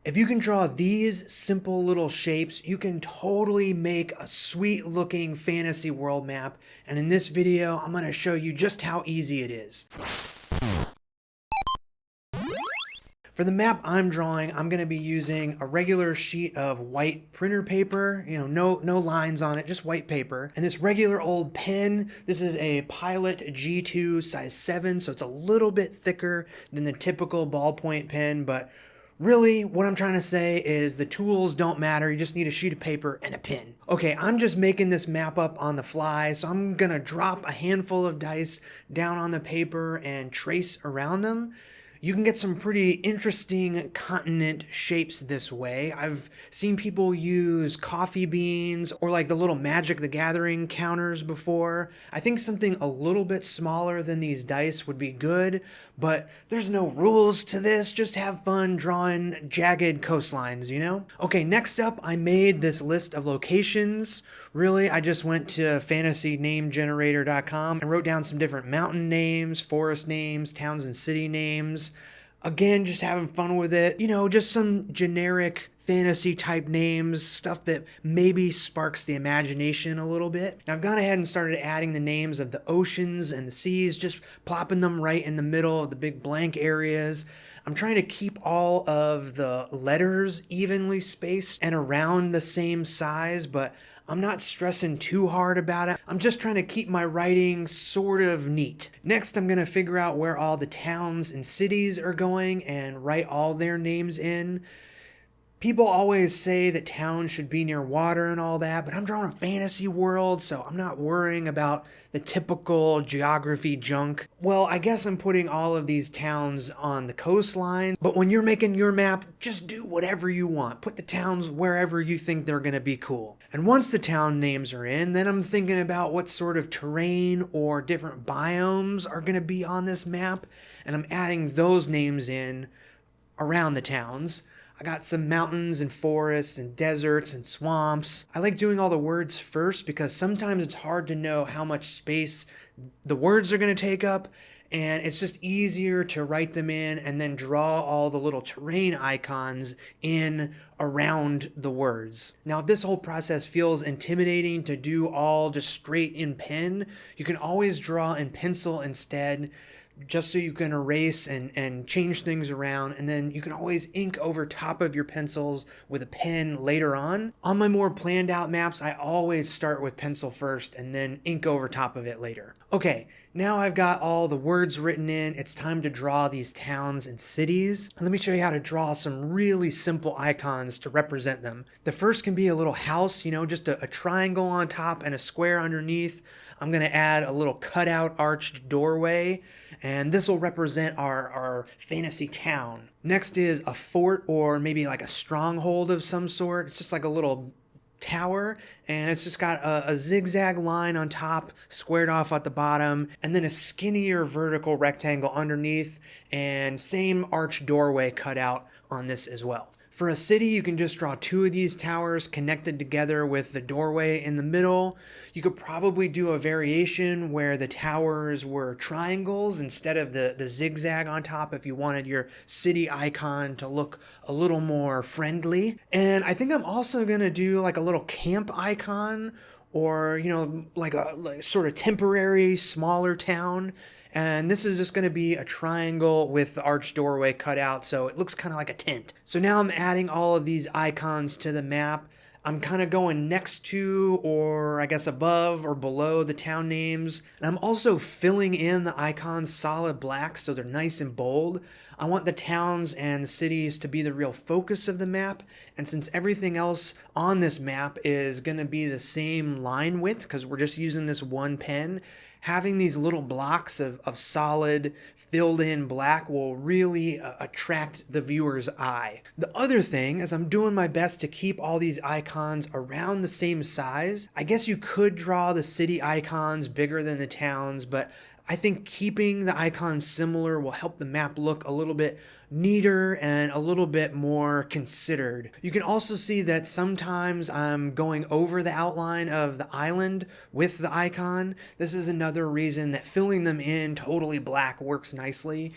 If you can draw these simple little shapes, you can totally make a sweet looking fantasy world map. And in this video, I'm going to show you just how easy it is. For the map I'm drawing, I'm going to be using a regular sheet of white printer paper, no lines on it, just white paper. And this regular old pen, this is a Pilot G2 size 7, so it's a little bit thicker than the typical ballpoint pen, but really, what I'm trying to say is the tools don't matter. You just need a sheet of paper and a pen. Okay, I'm just making this map up on the fly, so I'm gonna drop a handful of dice down on the paper and trace around them. You can get some pretty interesting continent shapes this way. I've seen people use coffee beans or like the little Magic the Gathering counters before. I think something a little bit smaller than these dice would be good, but there's no rules to this. Just have fun drawing jagged coastlines, you know? Okay, next up, I made this list of locations. Really, I just went to fantasynamegenerator.com and wrote down some different mountain names, forest names, towns and city names. Again, just having fun with it. Just some generic fantasy type names, stuff that maybe sparks the imagination a little bit. Now I've gone ahead and started adding the names of the oceans and the seas, just plopping them right in the middle of the big blank areas. I'm trying to keep all of the letters evenly spaced and around the same size, but I'm not stressing too hard about it. I'm just trying to keep my writing sort of neat. Next, I'm going to figure out where all the towns and cities are going and write all their names in. People always say that towns should be near water and all that, but I'm drawing a fantasy world, so I'm not worrying about the typical geography junk. Well, I guess I'm putting all of these towns on the coastline, but when you're making your map, just do whatever you want. Put the towns wherever you think they're going to be cool. And once the town names are in, then I'm thinking about what sort of terrain or different biomes are going to be on this map, and I'm adding those names in around the towns. I got some mountains and forests and deserts and swamps. I like doing all the words first because sometimes it's hard to know how much space the words are going to take up, and it's just easier to write them in and then draw all the little terrain icons in around the words. Now, if this whole process feels intimidating to do all just straight in pen, you can always draw in pencil instead, just so you can erase and change things around, and then you can always ink over top of your pencils with a pen later on. On my more planned out maps, I always start with pencil first and then ink over top of it later. Okay, now I've got all the words written in. It's time to draw these towns and cities. Let me show you how to draw some really simple icons to represent them. The first can be a little house, just a triangle on top and a square underneath. I'm going to add a little cutout arched doorway, and this will represent our fantasy town. Next is a fort, or maybe like a stronghold of some sort. It's just like a little tower, and it's just got a zigzag line on top, squared off at the bottom, and then a skinnier vertical rectangle underneath, and same arched doorway cut out on this as well. For a city, you can just draw two of these towers connected together with the doorway in the middle. You could probably do a variation where the towers were triangles instead of the zigzag on top if you wanted your city icon to look a little more friendly. And I think I'm also going to do like a little camp icon, or, like a sort of temporary smaller town. And this is just going to be a triangle with the arched doorway cut out, so it looks kind of like a tent. So now I'm adding all of these icons to the map. I'm kind of going next to, or I guess above or below, the town names. And I'm also filling in the icons solid black so they're nice and bold. I want the towns and cities to be the real focus of the map. And since everything else on this map is going to be the same line width, because we're just using this one pen, having these little blocks of solid filled in black will really attract the viewer's eye. The other thing is I'm doing my best to keep all these icons around the same size. I guess you could draw the city icons bigger than the towns, but I think keeping the icons similar will help the map look a little bit neater and a little bit more considered. You can also see that sometimes I'm going over the outline of the island with the icon. This is another reason that filling them in totally black works nicely.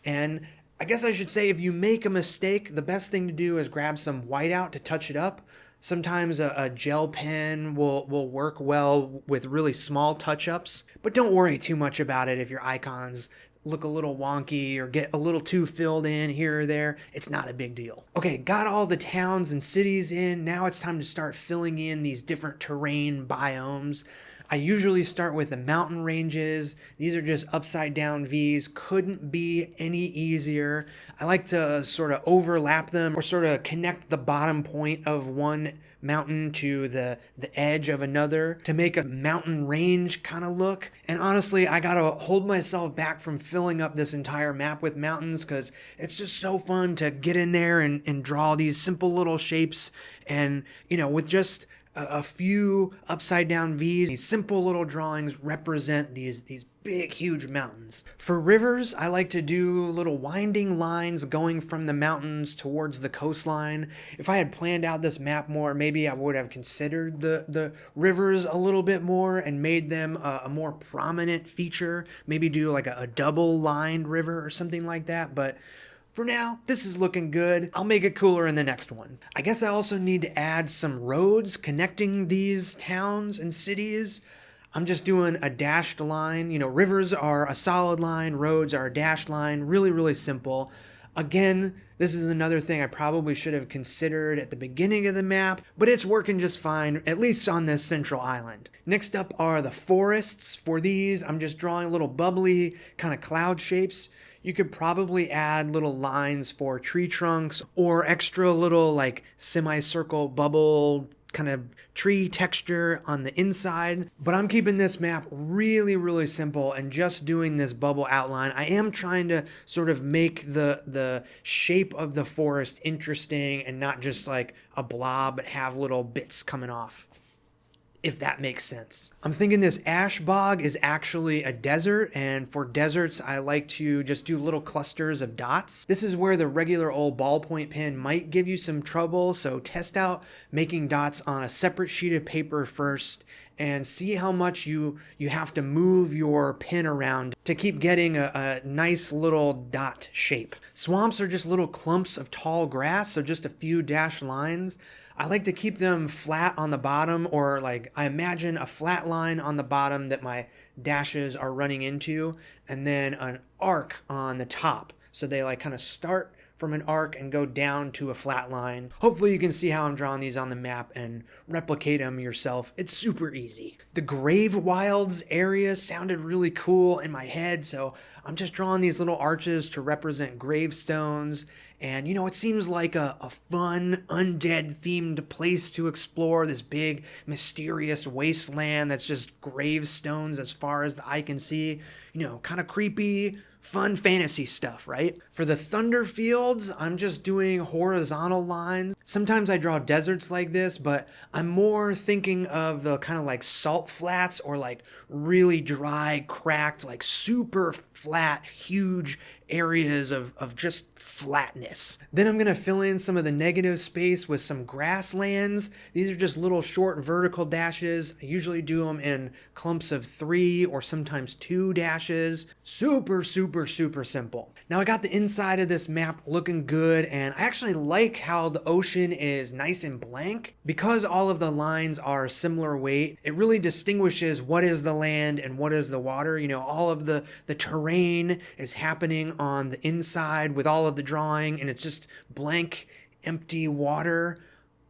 And I guess I should say if you make a mistake, the best thing to do is grab some whiteout to touch it up. Sometimes a gel pen will work well with really small touch-ups, but don't worry too much about it if your icons look a little wonky or get a little too filled in here or there. It's not a big deal. Okay, got all the towns and cities in. Now it's time to start filling in these different terrain biomes. I usually start with the mountain ranges. These are just upside down V's. Couldn't be any easier. I like to sort of overlap them or sort of connect the bottom point of one mountain to the edge of another to make a mountain range kind of look. And honestly, I gotta hold myself back from filling up this entire map with mountains because it's just so fun to get in there and draw these simple little shapes. And, you know, with just a few upside down V's, these simple little drawings represent these big, huge mountains. For rivers, I like to do little winding lines going from the mountains towards the coastline. If I had planned out this map more, maybe I would have considered the rivers a little bit more and made them a more prominent feature. Maybe do like a double lined river or something like that. But for now, this is looking good. I'll make it cooler in the next one. I guess I also need to add some roads connecting these towns and cities. I'm just doing a dashed line. You know, rivers are a solid line, roads are a dashed line. Really, really simple. Again, this is another thing I probably should have considered at the beginning of the map, but it's working just fine, at least on this central island. Next up are the forests. For these, I'm just drawing little bubbly kind of cloud shapes. You could probably add little lines for tree trunks or extra little like semicircle bubble kind of tree texture on the inside. But I'm keeping this map really, really simple and just doing this bubble outline. I am trying to sort of make the shape of the forest interesting and not just like a blob, but have little bits coming off, if that makes sense. I'm thinking this ash bog is actually a desert, and for deserts, I like to just do little clusters of dots. This is where the regular old ballpoint pen might give you some trouble, so test out making dots on a separate sheet of paper first and see how much you have to move your pen around to keep getting a nice little dot shape. Swamps are just little clumps of tall grass, so just a few dashed lines. I like to keep them flat on the bottom, or like I imagine a flat line on the bottom that my dashes are running into, and then an arc on the top. So they like kind of start from an arc and go down to a flat line. Hopefully you can see how I'm drawing these on the map and replicate them yourself. It's super easy. The Grave Wilds area sounded really cool in my head, so I'm just drawing these little arches to represent gravestones. And, you know, it seems like a fun, undead-themed place to explore, this big, mysterious wasteland that's just gravestones as far as the eye can see. You know, kind of creepy, fun fantasy stuff, right? For the thunder fields, I'm just doing horizontal lines. Sometimes I draw deserts like this, but I'm more thinking of the kind of like salt flats or like really dry, cracked, like super flat, huge areas of just flatness. Then I'm gonna fill in some of the negative space with some grasslands. These are just little short vertical dashes. I usually do them in clumps of 3 or sometimes 2 dashes. Super, super, super simple. Now I got the inside of this map looking good, and I actually like how the ocean is nice and blank. Because all of the lines are similar weight, it really distinguishes what is the land and what is the water. You know, all of the terrain is happening on the inside with all of the drawing, and it's just blank, empty water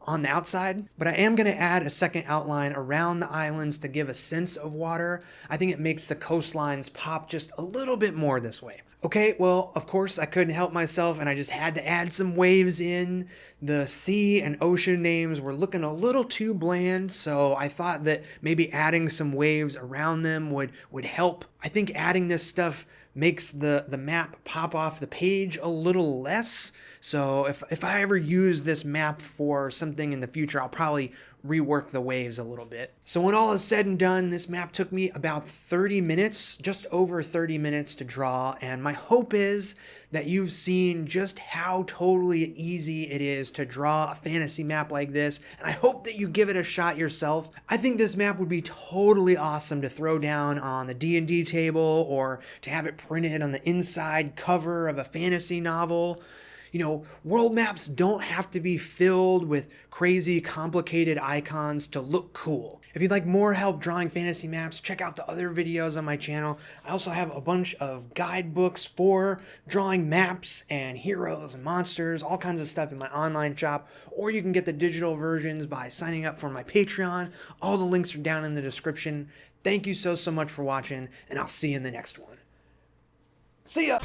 on the outside. But I am going to add a second outline around the islands to give a sense of water. I think it makes the coastlines pop just a little bit more this way. Okay, well, of course, I couldn't help myself, and I just had to add some waves in. The sea and ocean names were looking a little too bland, so I thought that maybe adding some waves around them would help. I think adding this stuff makes the map pop off the page a little less. So if I ever use this map for something in the future, I'll probably rework the waves a little bit. So when all is said and done, this map took me about 30 minutes, just over 30 minutes to draw, and my hope is that you've seen just how totally easy it is to draw a fantasy map like this, and I hope that you give it a shot yourself. I think this map would be totally awesome to throw down on the D&D table, or to have it printed on the inside cover of a fantasy novel. You know, world maps don't have to be filled with crazy, complicated icons to look cool. If you'd like more help drawing fantasy maps, check out the other videos on my channel. I also have a bunch of guidebooks for drawing maps and heroes and monsters, all kinds of stuff in my online shop, or you can get the digital versions by signing up for my Patreon. All the links are down in the description. Thank you so much for watching, and I'll see you in the next one. See ya!